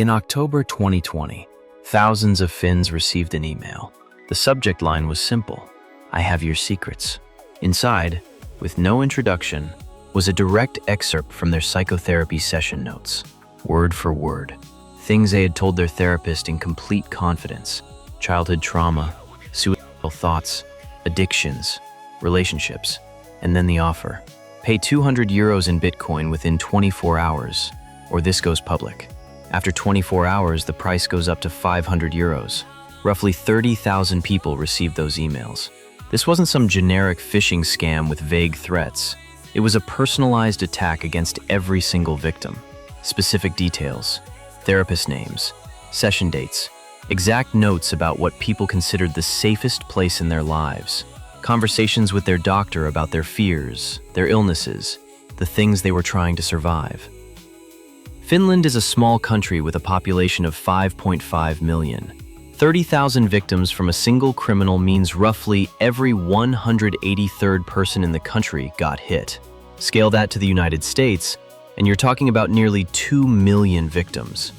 In October 2020, thousands of Finns received an email. The subject line was simple: "I have your secrets." Inside, with no introduction, was a direct excerpt from their psychotherapy session notes, word for word. Things they had told their therapist in complete confidence: childhood trauma, suicidal thoughts, addictions, relationships, and then the offer. Pay €200 in Bitcoin within 24 hours, or this goes public. After 24 hours, the price goes up to €500. Roughly 30,000 people received those emails. This wasn't some generic phishing scam with vague threats. It was a personalized attack against every single victim. Specific details, therapist names, session dates, exact notes about what people considered the safest place in their lives, conversations with their doctor about their fears, their illnesses, the things they were trying to survive. Finland is a small country with a population of 5.5 million. 30,000 victims from a single criminal means roughly every 183rd person in the country got hit. Scale that to the United States, and you're talking about nearly 2 million victims.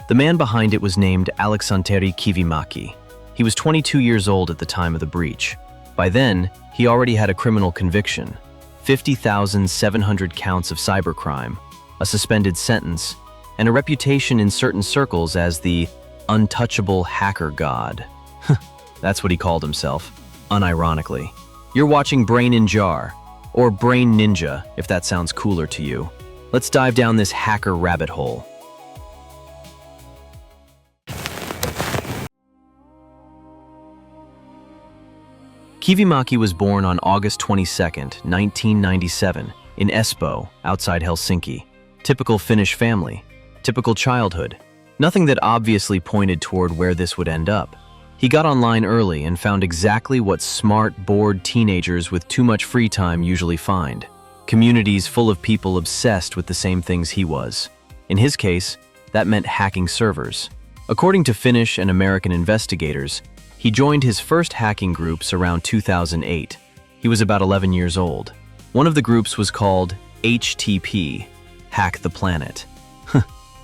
The man behind it was named Aleksanteri Kivimäki. He was 22 years old at the time of the breach. By then, he already had a criminal conviction, 50,700 counts of cybercrime, a suspended sentence, and a reputation in certain circles as the untouchable hacker god. That's what he called himself, unironically. You're watching Brain in Jar, or Brain Ninja, if that sounds cooler to you. Let's dive down this hacker rabbit hole. Kivimäki was born on August 22, 1997, in Espoo, outside Helsinki. Typical Finnish family, typical childhood. Nothing that obviously pointed toward where this would end up. He got online early and found exactly what smart, bored teenagers with too much free time usually find. Communities full of people obsessed with the same things he was. In his case, that meant hacking servers. According to Finnish and American investigators, he joined his first hacking groups around 2008. He was about 11 years old. One of the groups was called HTP, Hack the Planet.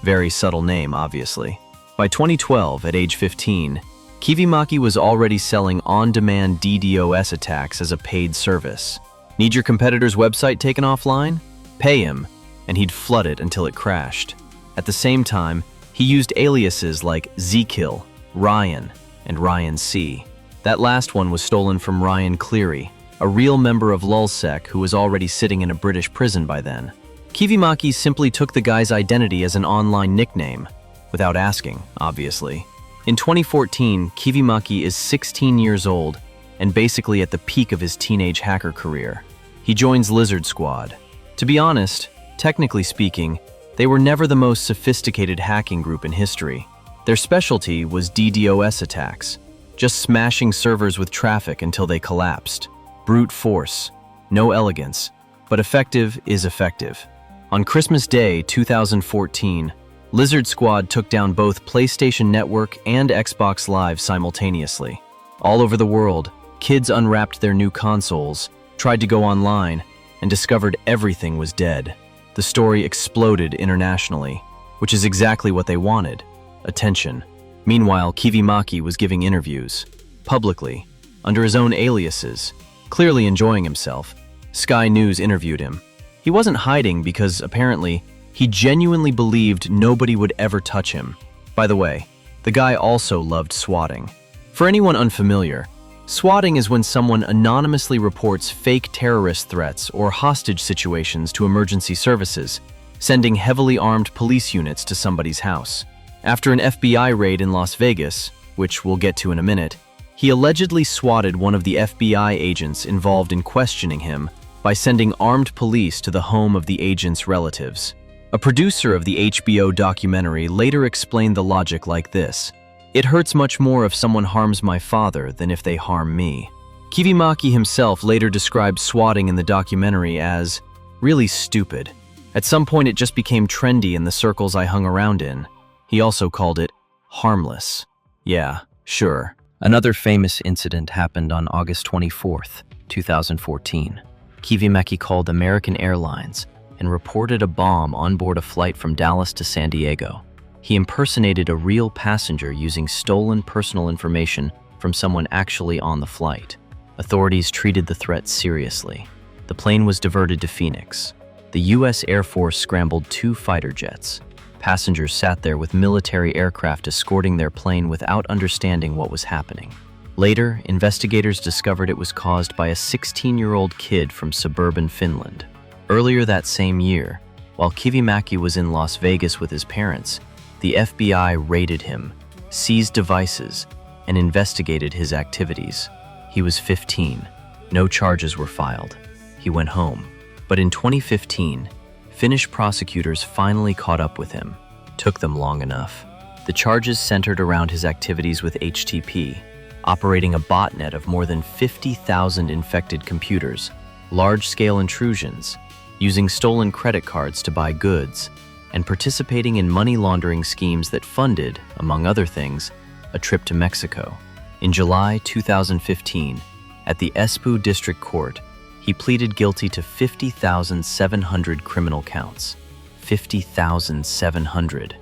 Very subtle name, obviously. By 2012, at age 15, Kivimäki was already selling on-demand DDoS attacks as a paid service. Need your competitor's website taken offline? Pay him, and he'd flood it until it crashed. At the same time, he used aliases like Zkill, Ryan, and Ryan C. That last one was stolen from Ryan Cleary, a real member of LulzSec who was already sitting in a British prison by then. Kivimäki simply took the guy's identity as an online nickname, without asking, obviously. In 2014, Kivimäki is 16 years old and basically at the peak of his teenage hacker career. He joins Lizard Squad. To be honest, technically speaking, they were never the most sophisticated hacking group in history. Their specialty was DDoS attacks, just smashing servers with traffic until they collapsed. Brute force, no elegance, but effective is effective. On Christmas Day 2014, Lizard Squad took down both PlayStation Network and Xbox Live simultaneously. All over the world, kids unwrapped their new consoles, tried to go online, and discovered everything was dead. The story exploded internationally, which is exactly what they wanted: attention. Meanwhile, Kivimäki was giving interviews, publicly, under his own aliases, clearly enjoying himself. Sky News interviewed him. He wasn't hiding because, apparently, he genuinely believed nobody would ever touch him. By the way, the guy also loved swatting. For anyone unfamiliar, swatting is when someone anonymously reports fake terrorist threats or hostage situations to emergency services, sending heavily armed police units to somebody's house. After an FBI raid in Las Vegas, which we'll get to in a minute, he allegedly swatted one of the FBI agents involved in questioning him by sending armed police to the home of the agent's relatives. A producer of the HBO documentary later explained the logic like this: "It hurts much more if someone harms my father than if they harm me." Kivimäki himself later described swatting in the documentary as really stupid. At some point it just became trendy in the circles I hung around in. He also called it harmless. Yeah, sure. Another famous incident happened on August 24th, 2014. Kivimäki called American Airlines and reported a bomb on board a flight from Dallas to San Diego. He impersonated a real passenger using stolen personal information from someone actually on the flight. Authorities treated the threat seriously. The plane was diverted to Phoenix. The U.S. Air Force scrambled 2 fighter jets. Passengers sat there with military aircraft escorting their plane without understanding what was happening. Later, investigators discovered it was caused by a 16-year-old kid from suburban Finland. Earlier that same year, while Kivimäki was in Las Vegas with his parents, the FBI raided him, seized devices, and investigated his activities. He was 15. No charges were filed. He went home. But in 2015, Finnish prosecutors finally caught up with him. Took them long enough. The charges centered around his activities with HTP, operating a botnet of more than 50,000 infected computers, large-scale intrusions, using stolen credit cards to buy goods, and participating in money laundering schemes that funded, among other things, a trip to Mexico. In July 2015, at the Espoo District Court, he pleaded guilty to 50,700 criminal counts. 50,700.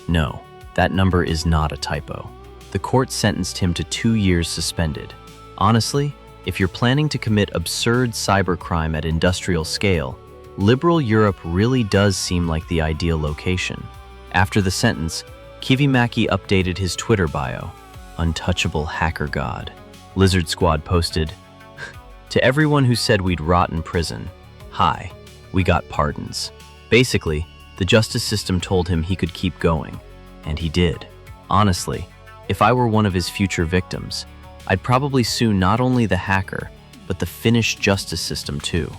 No, that number is not a typo. The court sentenced him to 2 years suspended. Honestly, if you're planning to commit absurd cybercrime at industrial scale, liberal Europe really does seem like the ideal location. After the sentence, Kivimäki updated his Twitter bio, untouchable hacker god. Lizard Squad posted, "To everyone who said we'd rot in prison, hi, we got pardons." Basically, the justice system told him he could keep going, and he did. Honestly, if I were one of his future victims, I'd probably sue not only the hacker, but the Finnish justice system too.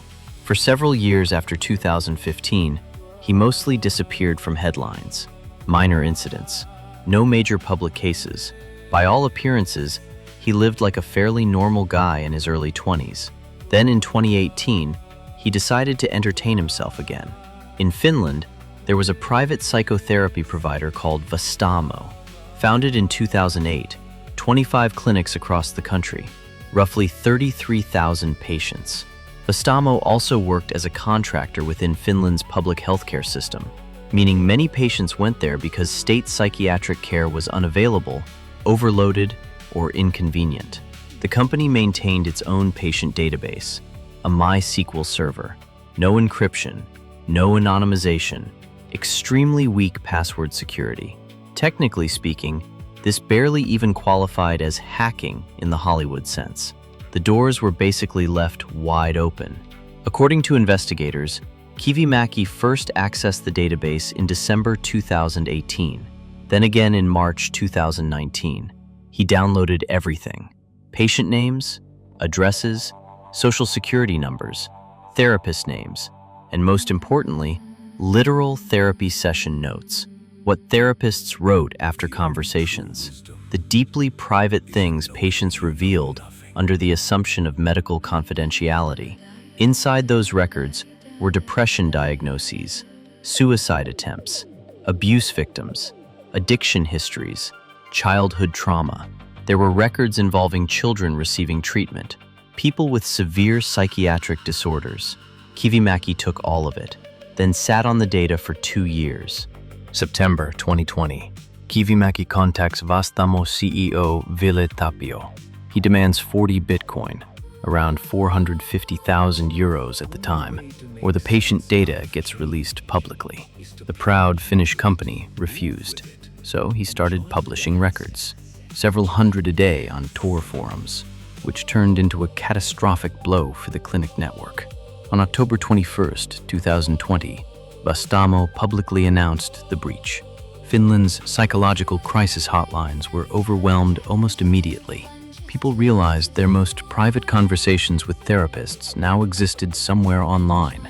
For several years after 2015, he mostly disappeared from headlines. Minor incidents, no major public cases. By all appearances, he lived like a fairly normal guy in his early 20s. Then in 2018, he decided to entertain himself again. In Finland, there was a private psychotherapy provider called Vastaamo. Founded in 2008, 25 clinics across the country, roughly 33,000 patients. Vastaamo also worked as a contractor within Finland's public healthcare system, meaning many patients went there because state psychiatric care was unavailable, overloaded, or inconvenient. The company maintained its own patient database, a MySQL server, no encryption, no anonymization, extremely weak password security. Technically speaking, this barely even qualified as hacking in the Hollywood sense. The doors were basically left wide open. According to investigators, Kivimäki first accessed the database in December 2018, then again in March 2019. He downloaded everything: patient names, addresses, social security numbers, therapist names, and most importantly, literal therapy session notes. What therapists wrote after conversations, the deeply private things patients revealed under the assumption of medical confidentiality. Inside those records were depression diagnoses, suicide attempts, abuse victims, addiction histories, childhood trauma. There were records involving children receiving treatment, people with severe psychiatric disorders. Kivimäki took all of it, then sat on the data for 2 years. September 2020, Kivimäki contacts Vastaamo CEO Ville Tapio. He demands 40 Bitcoin, around 450,000 euros at the time, or the patient data gets released publicly. The proud Finnish company refused, so he started publishing records, several hundred a day on Tor forums, which turned into a catastrophic blow for the clinic network. On October 21st, 2020, Vastaamo publicly announced the breach. Finland's psychological crisis hotlines were overwhelmed almost immediately. People realized their most private conversations with therapists now existed somewhere online.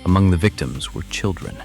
Among the victims were children,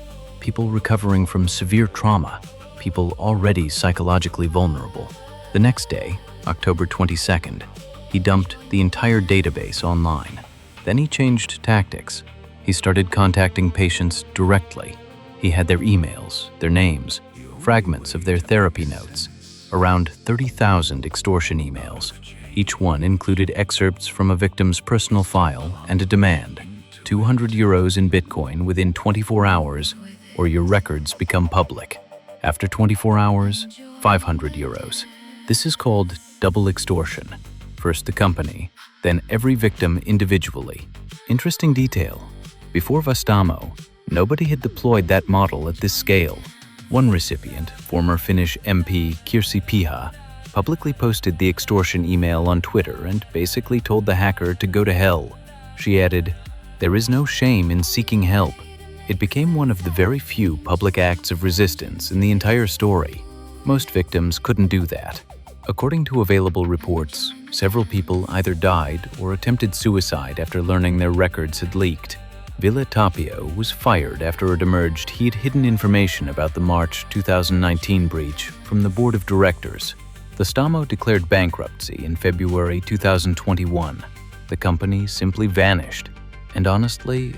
people recovering from severe trauma, people already psychologically vulnerable. The next day, October 22nd, he dumped the entire database online. Then he changed tactics. He started contacting patients directly. He had their emails, their names, fragments of their therapy notes, around 30,000 extortion emails. Each one included excerpts from a victim's personal file and a demand, 200 euros in Bitcoin within 24 hours, or your records become public. After 24 hours, 500 euros. This is called double extortion. First the company, then every victim individually. Interesting detail. Before Vastaamo, nobody had deployed that model at this scale. One recipient, former Finnish MP Kirsi Piha, publicly posted the extortion email on Twitter and basically told the hacker to go to hell. She added, "There is no shame in seeking help." It became one of the very few public acts of resistance in the entire story. Most victims couldn't do that. According to available reports, several people either died or attempted suicide after learning their records had leaked. Ville Tapio was fired after it emerged he had hidden information about the March 2019 breach from the board of directors. Vastaamo declared bankruptcy in February 2021. The company simply vanished. And honestly,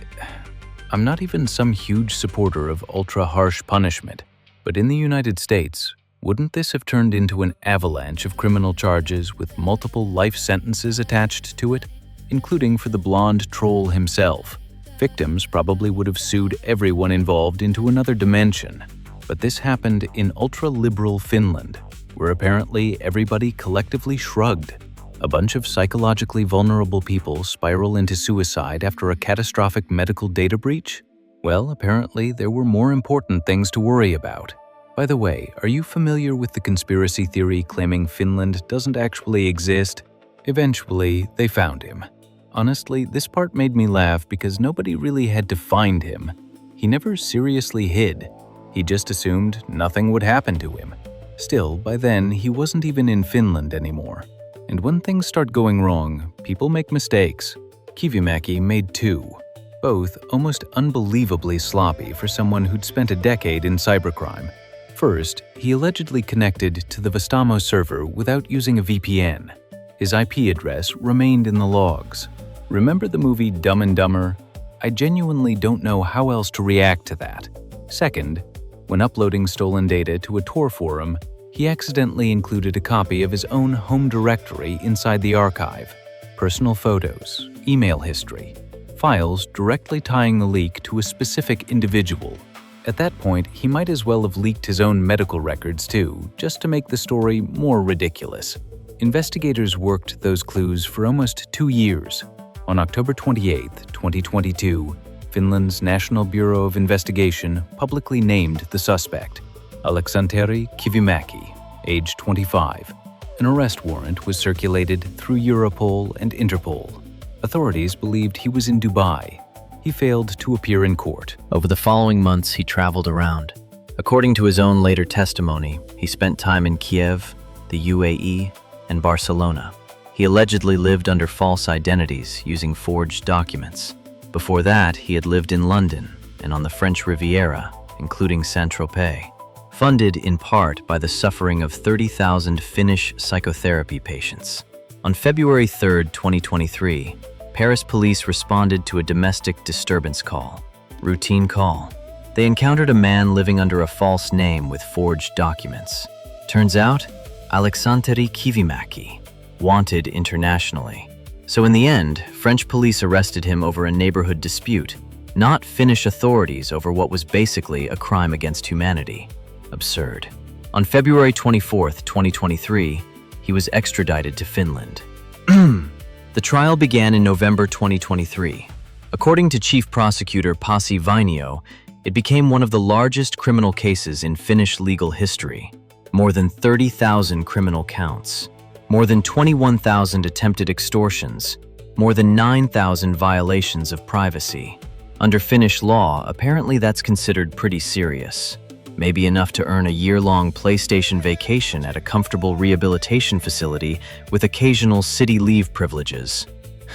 I'm not even some huge supporter of ultra-harsh punishment, but in the United States, wouldn't this have turned into an avalanche of criminal charges with multiple life sentences attached to it, including for the blonde troll himself? Victims probably would have sued everyone involved into another dimension. But this happened in ultra-liberal Finland, where apparently everybody collectively shrugged. A bunch of psychologically vulnerable people spiral into suicide after a catastrophic medical data breach? Well, apparently there were more important things to worry about. By the way, are you familiar with the conspiracy theory claiming Finland doesn't actually exist? Eventually, they found him. Honestly, this part made me laugh because nobody really had to find him. He never seriously hid. He just assumed nothing would happen to him. Still, by then, he wasn't even in Finland anymore. And when things start going wrong, people make mistakes. Kivimäki made two, both almost unbelievably sloppy for someone who'd spent a decade in cybercrime. First, he allegedly connected to the Vastaamo server without using a VPN. His IP address remained in the logs. Remember the movie Dumb and Dumber? I genuinely don't know how else to react to that. Second, when uploading stolen data to a Tor forum, he accidentally included a copy of his own home directory inside the archive. Personal photos, email history, files directly tying the leak to a specific individual. At that point, he might as well have leaked his own medical records too, just to make the story more ridiculous. Investigators worked those clues for almost 2 years. On October 28, 2022, Finland's National Bureau of Investigation publicly named the suspect, Aleksanteri Kivimäki, age 25. An arrest warrant was circulated through Europol and Interpol. Authorities believed he was in Dubai. He failed to appear in court. Over the following months, he traveled around. According to his own later testimony, he spent time in Kiev, the UAE, and Barcelona. He allegedly lived under false identities using forged documents. Before that, he had lived in London and on the French Riviera, including Saint-Tropez. Funded in part by the suffering of 30,000 Finnish psychotherapy patients. On February 3, 2023, Paris police responded to a domestic disturbance call. Routine call. They encountered a man living under a false name with forged documents. Turns out, Aleksanteri Kivimäki, wanted internationally. So in the end, French police arrested him over a neighborhood dispute, not Finnish authorities over what was basically a crime against humanity. Absurd. On February 24, 2023, he was extradited to Finland. The trial began in November 2023. According to Chief Prosecutor Pasi Vainio, it became one of the largest criminal cases in Finnish legal history. More than 30,000 criminal counts. More than 21,000 attempted extortions. More than 9,000 violations of privacy. Under Finnish law, apparently that's considered pretty serious. Maybe enough to earn a year-long PlayStation vacation at a comfortable rehabilitation facility with occasional city leave privileges.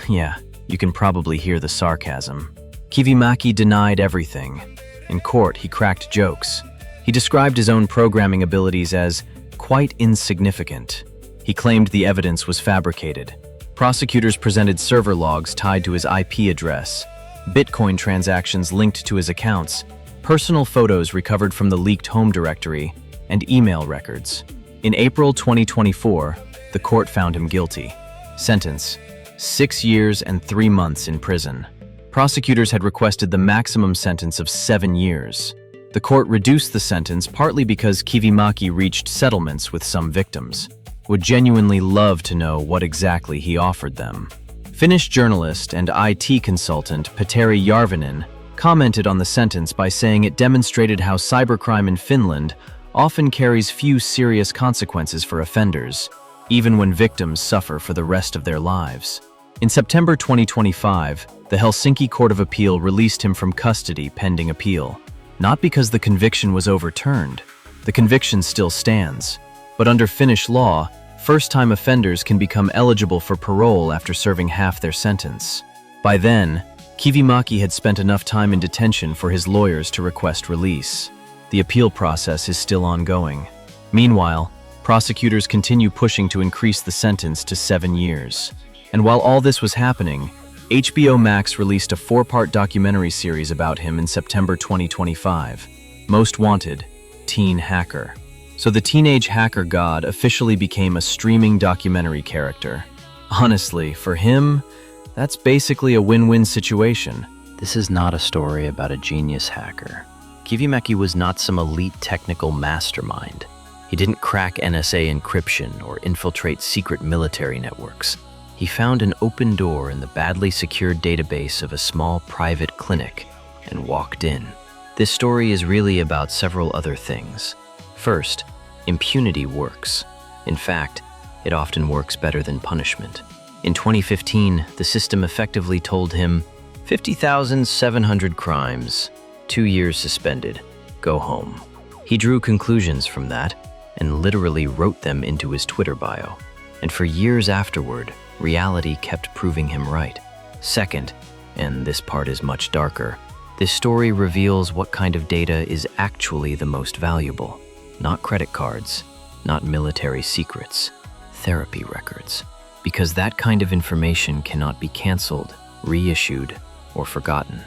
Yeah, you can probably hear the sarcasm. Kivimäki denied everything. In court, he cracked jokes. He described his own programming abilities as quite insignificant. He claimed the evidence was fabricated. Prosecutors presented server logs tied to his IP address, Bitcoin transactions linked to his accounts, personal photos recovered from the leaked home directory, and email records. In April 2024, the court found him guilty. Sentence: 6 years and 3 months in prison. Prosecutors had requested the maximum sentence of 7 years. The court reduced the sentence partly because Kivimäki reached settlements with some victims. Would genuinely love to know what exactly he offered them. Finnish journalist and IT consultant Petteri Järvinen commented on the sentence by saying it demonstrated how cybercrime in Finland often carries few serious consequences for offenders, even when victims suffer for the rest of their lives. In September 2025, the Helsinki Court of Appeal released him from custody pending appeal. Not because the conviction was overturned. The conviction still stands. But under Finnish law, first-time offenders can become eligible for parole after serving half their sentence. By then, Kivimäki had spent enough time in detention for his lawyers to request release. The appeal process is still ongoing. Meanwhile, prosecutors continue pushing to increase the sentence to 7 years. And while all this was happening, HBO Max released a 4-part documentary series about him in September 2025, Most Wanted, Teen Hacker. So the teenage hacker god officially became a streaming documentary character. Honestly, for him, that's basically a win-win situation. This is not a story about a genius hacker. Kivimäki was not some elite technical mastermind. He didn't crack NSA encryption or infiltrate secret military networks. He found an open door in the badly secured database of a small private clinic and walked in. This story is really about several other things. First, impunity works. In fact, it often works better than punishment. In 2015, the system effectively told him, 50,700 crimes, 2 years suspended, go home. He drew conclusions from that and literally wrote them into his Twitter bio. And for years afterward, reality kept proving him right. Second, and this part is much darker, this story reveals what kind of data is actually the most valuable. Not credit cards, not military secrets, therapy records. Because that kind of information cannot be canceled, reissued, or forgotten.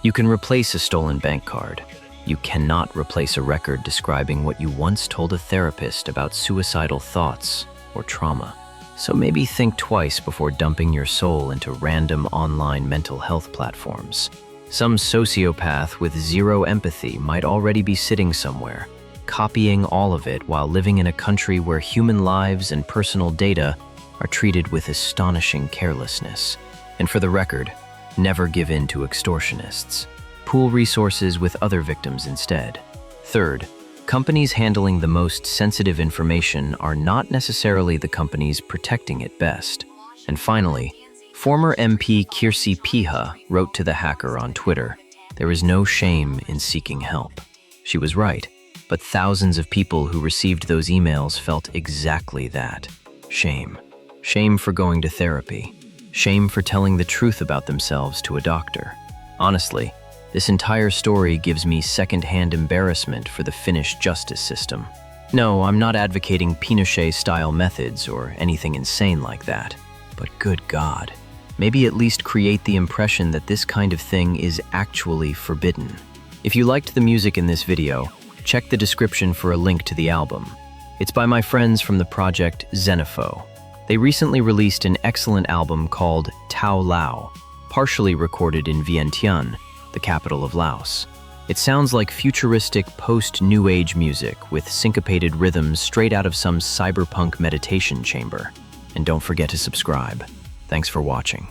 You can replace a stolen bank card. You cannot replace a record describing what you once told a therapist about suicidal thoughts or trauma. So maybe think twice before dumping your soul into random online mental health platforms. Some sociopath with zero empathy might already be sitting somewhere, copying all of it while living in a country where human lives and personal data are treated with astonishing carelessness. And for the record, never give in to extortionists. Pool resources with other victims instead. Third, companies handling the most sensitive information are not necessarily the companies protecting it best. And finally, former MP Kirsi Piha wrote to the hacker on Twitter, "There is no shame in seeking help." She was right, but thousands of people who received those emails felt exactly that. Shame. Shame for going to therapy. Shame for telling the truth about themselves to a doctor. Honestly, this entire story gives me second-hand embarrassment for the Finnish justice system. No, I'm not advocating Pinochet-style methods or anything insane like that. But good God, maybe at least create the impression that this kind of thing is actually forbidden. If you liked the music in this video, check the description for a link to the album. It's by my friends from the project Zenefo. They recently released an excellent album called TaoLao, partially recorded in Vientiane, the capital of Laos. It sounds like futuristic post-New Age music with syncopated rhythms straight out of some cyberpunk meditation chamber. And don't forget to subscribe. Thanks for watching.